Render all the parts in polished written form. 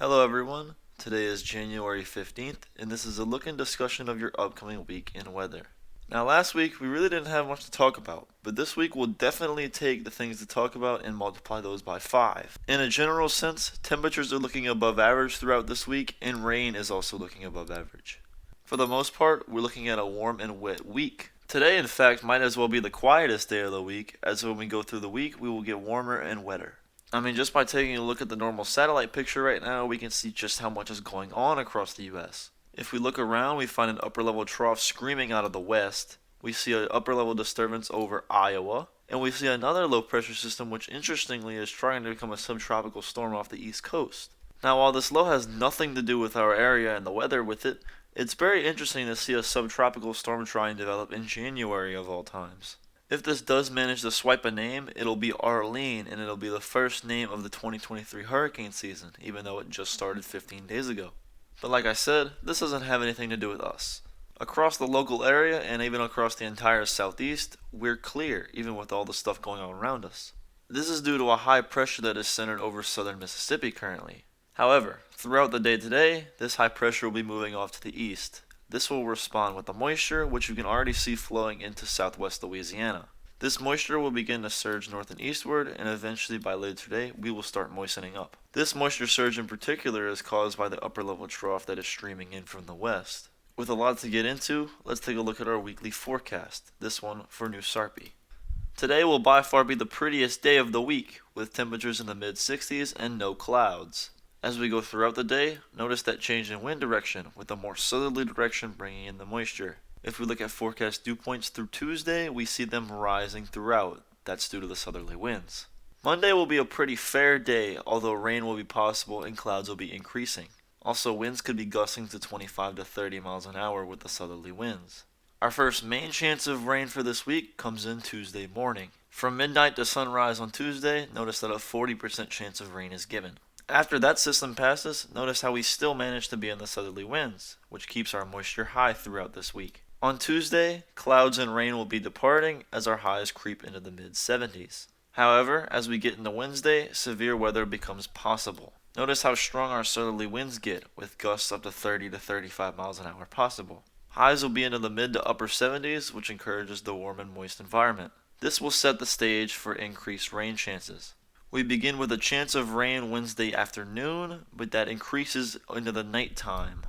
Hello everyone, today is January 15th and this is a look and discussion of your upcoming week in weather. Now last week we really didn't have much to talk about, but this week we'll definitely take the things to talk about and multiply those by 5. In a general sense, temperatures are looking above average throughout this week and rain is also looking above average. For the most part, we're looking at a warm and wet week. Today in fact might as well be the quietest day of the week, as when we go through the week we will get warmer and wetter. Just by taking a look at the normal satellite picture right now, we can see just how much is going on across the US. If we look around, we find an upper level trough screaming out of the west. We see an upper level disturbance over Iowa. And we see another low pressure system which interestingly is trying to become a subtropical storm off the east coast. Now while this low has nothing to do with our area and the weather with it, it's very interesting to see a subtropical storm try and develop in January of all times. If this does manage to swipe a name, it'll be Arlene, and it'll be the first name of the 2023 hurricane season, even though it just started 15 days ago. But like I said, this doesn't have anything to do with us. Across the local area, and even across the entire southeast, we're clear, even with all the stuff going on around us. This is due to a high pressure that is centered over southern Mississippi currently. However, throughout the day today, this high pressure will be moving off to the east. This will respond with the moisture, which you can already see flowing into southwest Louisiana. This moisture will begin to surge north and eastward, and eventually by later today, we will start moistening up. This moisture surge in particular is caused by the upper level trough that is streaming in from the west. With a lot to get into, let's take a look at our weekly forecast, this one for New Sarpy. Today will by far be the prettiest day of the week, with temperatures in the mid-60s and no clouds. As we go throughout the day, notice that change in wind direction, with a more southerly direction bringing in the moisture. If we look at forecast dew points through Tuesday, we see them rising throughout. That's due to the southerly winds. Monday will be a pretty fair day, although rain will be possible and clouds will be increasing. Also, winds could be gusting to 25 to 30 miles an hour with the southerly winds. Our first main chance of rain for this week comes in Tuesday morning. From midnight to sunrise on Tuesday, notice that a 40% chance of rain is given. After that system passes, notice how we still manage to be in the southerly winds, which keeps our moisture high throughout this week. On Tuesday, clouds and rain will be departing as our highs creep into the mid-70s. However, as we get into Wednesday, severe weather becomes possible. Notice how strong our southerly winds get, with gusts up to 30 to 35 miles an hour possible. Highs will be into the mid to upper 70s, which encourages the warm and moist environment. This will set the stage for increased rain chances. We begin with a chance of rain Wednesday afternoon, but that increases into the nighttime.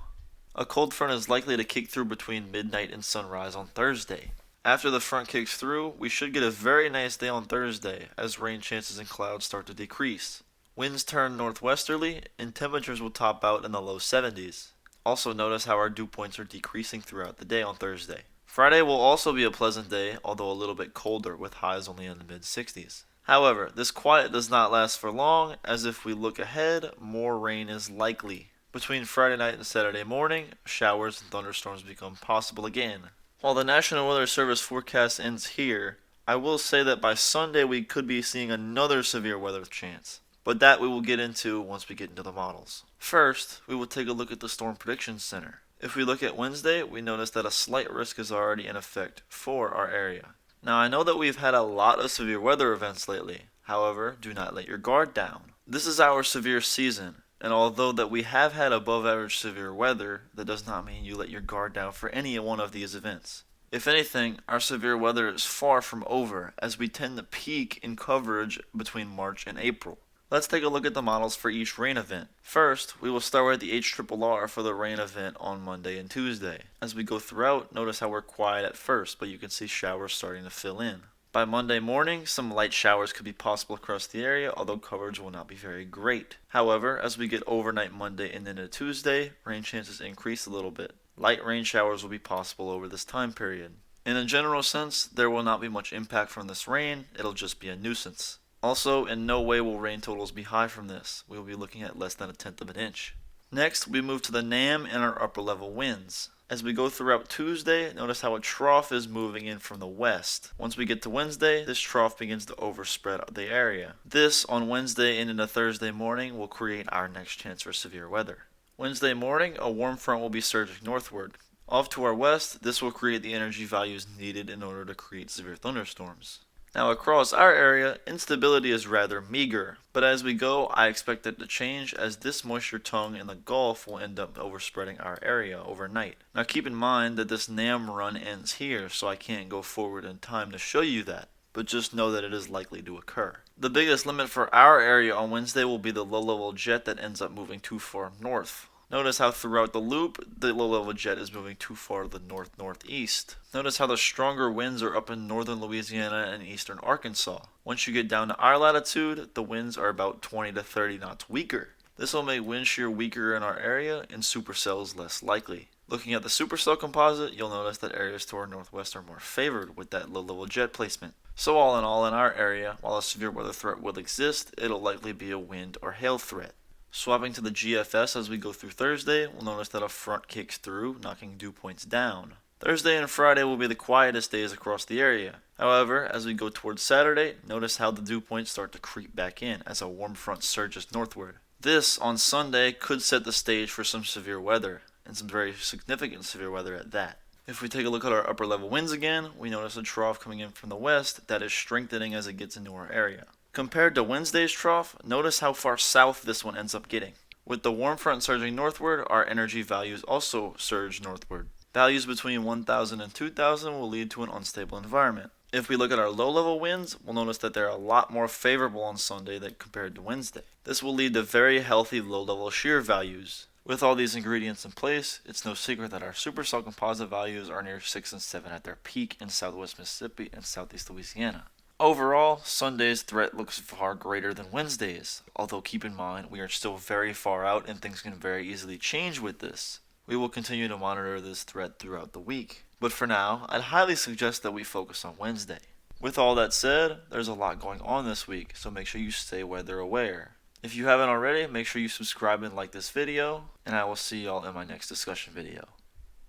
A cold front is likely to kick through between midnight and sunrise on Thursday. After the front kicks through, we should get a very nice day on Thursday, as rain chances and clouds start to decrease. Winds turn northwesterly, and temperatures will top out in the low 70s. Also notice how our dew points are decreasing throughout the day on Thursday. Friday will also be a pleasant day, although a little bit colder, with highs only in the mid-60s. However, this quiet does not last for long, as if we look ahead, more rain is likely. Between Friday night and Saturday morning, showers and thunderstorms become possible again. While the National Weather Service forecast ends here, I will say that by Sunday we could be seeing another severe weather chance, but that we will get into once we get into the models. First, we will take a look at the Storm Prediction Center. If we look at Wednesday, we notice that a slight risk is already in effect for our area. Now I know that we've had a lot of severe weather events lately. However, do not let your guard down. This is our severe season, and although that we have had above average severe weather, that does not mean you let your guard down for any one of these events. If anything, our severe weather is far from over, as we tend to peak in coverage between March and April. Let's take a look at the models for each rain event. First, we will start with the HRRR for the rain event on Monday and Tuesday. As we go throughout, notice how we're quiet at first, but you can see showers starting to fill in. By Monday morning, some light showers could be possible across the area, although coverage will not be very great. However, as we get overnight Monday and into Tuesday, rain chances increase a little bit. Light rain showers will be possible over this time period. In a general sense, there will not be much impact from this rain, it'll just be a nuisance. Also, in no way will rain totals be high from this. We will be looking at less than a tenth of an inch. Next, we move to the NAM and our upper level winds. As we go throughout Tuesday, notice how a trough is moving in from the west. Once we get to Wednesday, this trough begins to overspread the area. This, on Wednesday and into Thursday morning, will create our next chance for severe weather. Wednesday morning, a warm front will be surging northward. Off to our west, this will create the energy values needed in order to create severe thunderstorms. Now across our area, instability is rather meager, but as we go, I expect it to change as this moisture tongue in the Gulf will end up overspreading our area overnight. Now keep in mind that this NAM run ends here, so I can't go forward in time to show you that, but just know that it is likely to occur. The biggest limit for our area on Wednesday will be the low-level jet that ends up moving too far north. Notice how throughout the loop, the low-level jet is moving too far to the north-northeast. Notice how the stronger winds are up in northern Louisiana and eastern Arkansas. Once you get down to our latitude, the winds are about 20 to 30 knots weaker. This will make wind shear weaker in our area and supercells less likely. Looking at the supercell composite, you'll notice that areas to our northwest are more favored with that low-level jet placement. So all in our area, while a severe weather threat will exist, it'll likely be a wind or hail threat. Swapping to the GFS as we go through Thursday, we'll notice that a front kicks through, knocking dew points down. Thursday and Friday will be the quietest days across the area. However, as we go towards Saturday, notice how the dew points start to creep back in as a warm front surges northward. This, on Sunday, could set the stage for some severe weather, and some very significant severe weather at that. If we take a look at our upper level winds again, we notice a trough coming in from the west that is strengthening as it gets into our area. Compared to Wednesday's trough, notice how far south this one ends up getting. With the warm front surging northward, our energy values also surge northward. Values between 1,000 and 2,000 will lead to an unstable environment. If we look at our low-level winds, we'll notice that they're a lot more favorable on Sunday than compared to Wednesday. This will lead to very healthy low-level shear values. With all these ingredients in place, it's no secret that our supercell composite values are near 6 and 7 at their peak in southwest Mississippi and southeast Louisiana. Overall, Sunday's threat looks far greater than Wednesday's, although keep in mind we are still very far out and things can very easily change with this. We will continue to monitor this threat throughout the week, but for now, I'd highly suggest that we focus on Wednesday. With all that said, there's a lot going on this week, so make sure you stay weather aware. If you haven't already, make sure you subscribe and like this video, and I will see y'all in my next discussion video.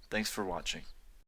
Thanks for watching.